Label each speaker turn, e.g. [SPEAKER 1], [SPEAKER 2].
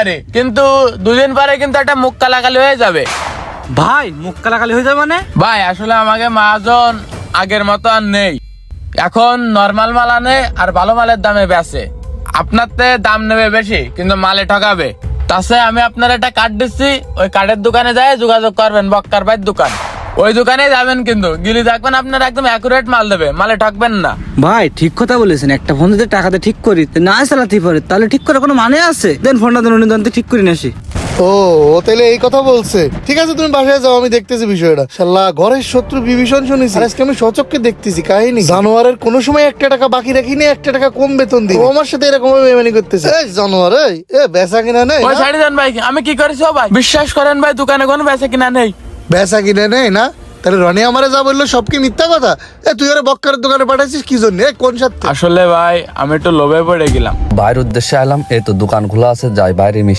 [SPEAKER 1] আরে কিন্তু দুদিন পরে কিন্তু একটা মুখ কালাকালি হয়ে যাবে।
[SPEAKER 2] ভাই মুখ কালাকালি হয়ে যাবে মানে?
[SPEAKER 1] ভাই আসলে আমাকে মহাজন আগের মতো আর নেই, এখন নরমাল মাল আনে আর ভালো মালের দামে বেচে। আপনার তে দাম নেবে বেশি কিন্তু মালে ঠকাবে। তাছাড়া আমি আপনার একটা কার্ড দিচ্ছি, ওই কার্ডের দোকানে যায় যোগাযোগ করবেন, বক্কার ভাইয়ের দোকান, ওই দোকানে যাবেন কিন্তু গিলি থাকবেন, আপনার একদম অ্যাকুরেট মাল দেবে, মালে ঠকবেন না।
[SPEAKER 2] ভাই ঠিক কথা বলেছেন, একটা ফোন যদি টাকাতে ঠিক করি না চালাতে পারে তাহলে ঠিক করে কোনো মানে আছে? দেন ফোনটা দেন, উনি দন্তে ঠিক করে নিয়ে আসি।
[SPEAKER 3] ও তাহলে এই কথা বলছে। ঠিক আছে তুমি বাসায় যাও, আমি দেখতেছি বিষয়টা। শালা ঘরের শত্রু বিভীষণ শুনেছি, আর আজকে আমি সচক্ষে দেখতেছি কাহিনী। জানোয়ারের কোনো সময় 1 টাকা বাকি রাখিনি, 1 টাকা কম বেতন দিই, ও আমার সাথে এরকম বেমানি করতেছে। এই জানোয়ার, এই বেচা কিনা নেই
[SPEAKER 1] ওই
[SPEAKER 3] না?
[SPEAKER 1] ছাড়ি দেন ভাই, আমি কি করেছি ও ভাই? বিশ্বাস করেন ভাই, দোকানে কোনো বেচা কিনা নেই।
[SPEAKER 3] বেচা কিনা নেই না? তাহলে রনি আমারে যা বললো সব কি মিথ্যা কথা? তুই ওরা বক্কারের দোকানে পাঠাইছিস কি জন্য? কোন স্বার্থে?
[SPEAKER 1] আসলে ভাই আমি একটু লোভে পড়ে গেলাম।
[SPEAKER 4] বাইরের উদ্দেশ্যে এলাম, এই তো দোকান খোলা আছে, যাই বাইরে মিষ্টি